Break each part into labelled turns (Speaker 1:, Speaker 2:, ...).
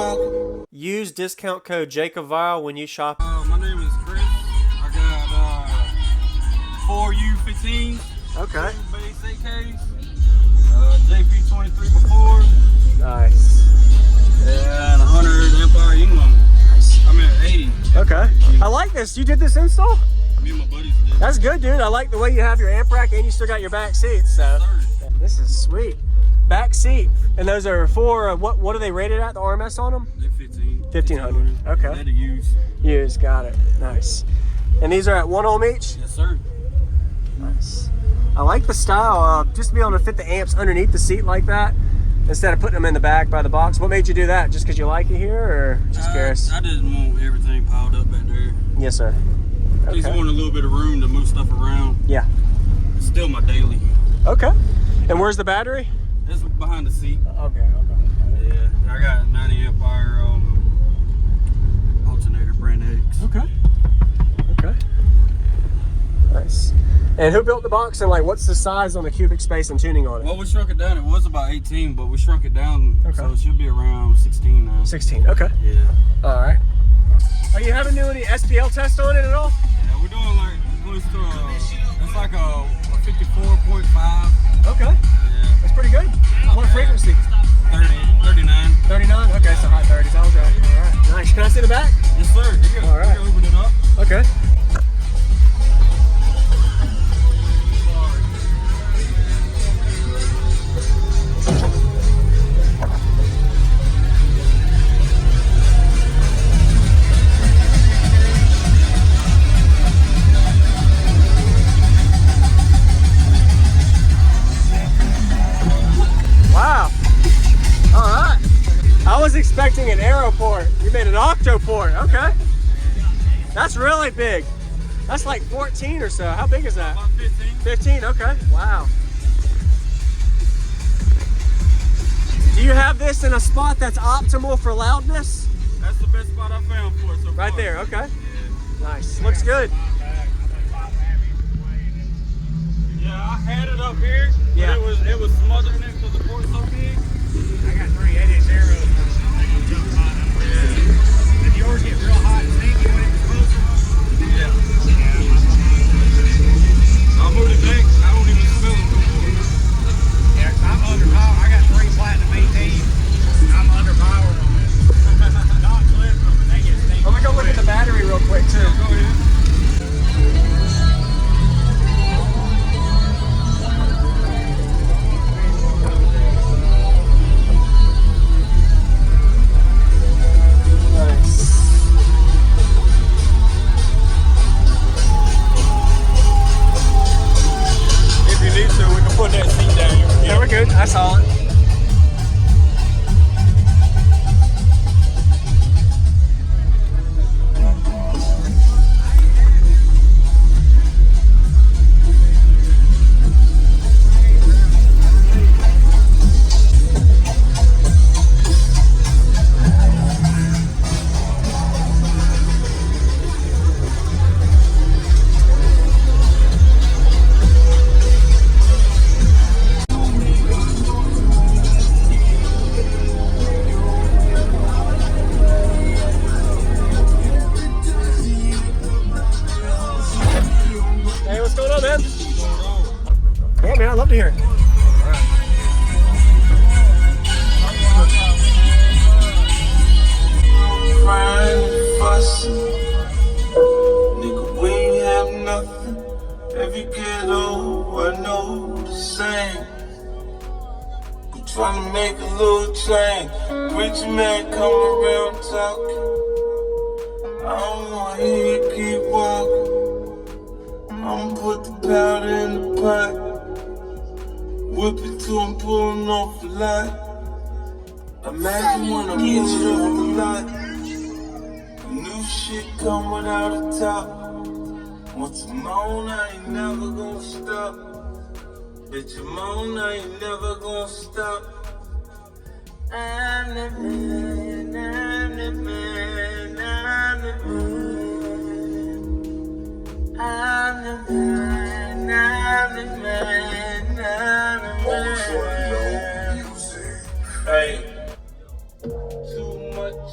Speaker 1: walking.
Speaker 2: Use discount code JacobViral when you shop.
Speaker 3: My name is Chris. I got 4 U15s.
Speaker 2: Okay.
Speaker 3: Base AKs. JP23 before.
Speaker 2: Nice.
Speaker 3: And 100 Empire England. I'm at 80.
Speaker 2: Okay. I like this. You did this install?
Speaker 3: Me and my buddies did.
Speaker 2: That's good, dude. I like the way you have your amp rack and you still got your back seats. So this is sweet. Back seat. And those are for what are they rated at? The RMS on them?
Speaker 3: They're
Speaker 2: 1500. Okay.
Speaker 3: They're to use.
Speaker 2: Use. Got it. Nice. And these are at 1 ohm each?
Speaker 3: Yes, sir.
Speaker 2: Nice. I like the style. Just to be able to fit the amps underneath the seat like that instead of putting them in the back by the box. What made you do that? Just because you like it here, or just curious?
Speaker 3: I didn't want everything piled up back there.
Speaker 2: Yes, sir.
Speaker 3: I just
Speaker 2: Okay.
Speaker 3: want a little bit of room to move stuff around.
Speaker 2: Yeah.
Speaker 3: It's still my daily.
Speaker 2: Okay. And where's the battery?
Speaker 3: It's behind the seat.
Speaker 2: Okay. Okay.
Speaker 3: Yeah, I got 90 Empire alternator brand X.
Speaker 2: Okay. Okay. Nice. And who built the box, and like what's the size on the cubic space and tuning on it?
Speaker 3: Well, we shrunk it down. It was about 18, but we shrunk it down,
Speaker 2: Okay.
Speaker 3: so it should be around 16 now.
Speaker 2: 16. Okay.
Speaker 3: Yeah.
Speaker 2: All right. Are you having to do any SPL test on it at all?
Speaker 3: Yeah, we're doing like close to it's like a 54.5.
Speaker 2: Okay.
Speaker 3: Yeah.
Speaker 2: That's pretty good. What frequency?
Speaker 3: 39.
Speaker 2: 39? Okay, so high 30s. I'll go. All right. Nice. Can I see the back?
Speaker 3: Yes, sir. You can,
Speaker 2: All right.
Speaker 3: you can open it up.
Speaker 2: Okay. Wow. All right. I was expecting an Aeroport. You made an octoport. Okay. That's really big. That's like 14 or so. How big is that?
Speaker 3: About 15.
Speaker 2: 15? Okay. Wow. Do you have this in a spot that's optimal for loudness?
Speaker 3: That's the best spot I found for it so far.
Speaker 2: Right there. Okay.
Speaker 3: Yeah.
Speaker 2: Nice. Looks good.
Speaker 3: Yeah, I had it up here.
Speaker 2: Yeah.
Speaker 3: But it was smothered next to the port so big.
Speaker 4: I got 3 8-inch arrows. Did yours get real hot and stinky when it was closer?
Speaker 3: Yeah. I moved it back. I don't even smell it no more.
Speaker 4: Yeah, 'cause I'm underpowered. I got 3 platinum 18. I'm underpowered on this. Not clipped them and they get stinky.
Speaker 2: I'm gonna go look at the battery real quick too.
Speaker 3: Go ahead. Put that seat down.
Speaker 2: Yeah, we're good. I saw it. Hey, what's going on, man? Yeah, man, I'd love to hear it.
Speaker 1: Crying and fussing. Nigga, we ain't have nothing. Every ghetto I know the same. I'm trying to make a little change. Preacher man come around talking. I don't wanna hear you keep walking. I'ma put the powder in the pot. Whip it till I'm pulling off the lot. Imagine when I put it off the lot. New shit come without a top. Once I'm on, I ain't never gonna stop. Bitch, I'm on, I ain't never gonna stop. I'm the man, I'm the man, I'm the man. I'm the man, I'm the man, I'm the man. Hey, too much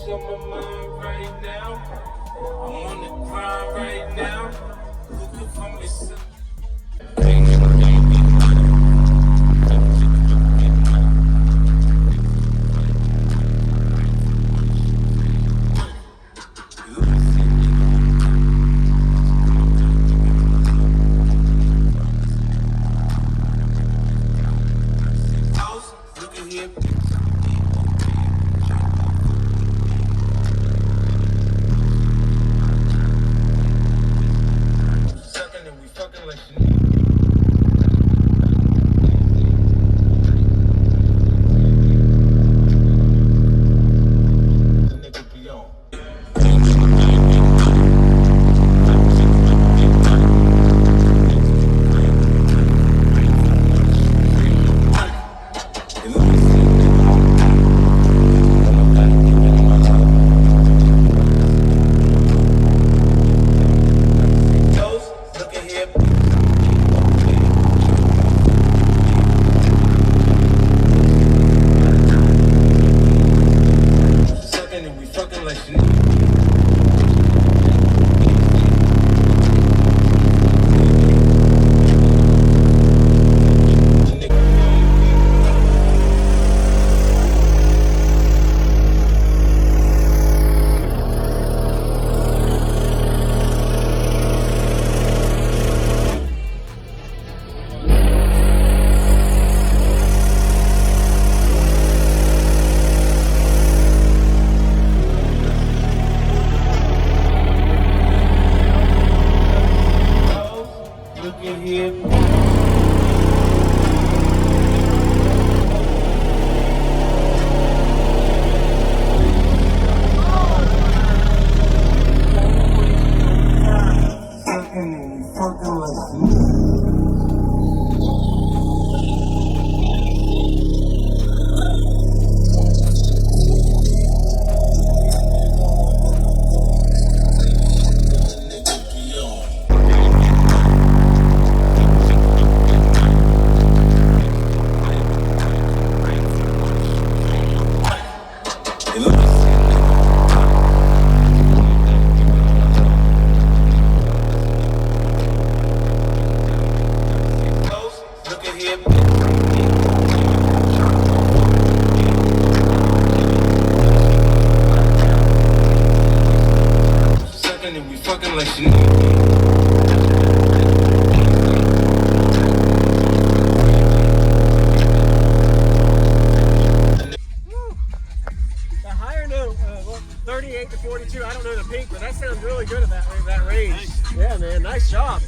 Speaker 2: well, 38 to 42. I don't know the peak, but that sounds really good at that range. Yeah, man. Nice job.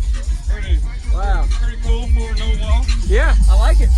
Speaker 3: Pretty
Speaker 2: Wow.
Speaker 3: cool for no wall.
Speaker 2: Yeah, I like it.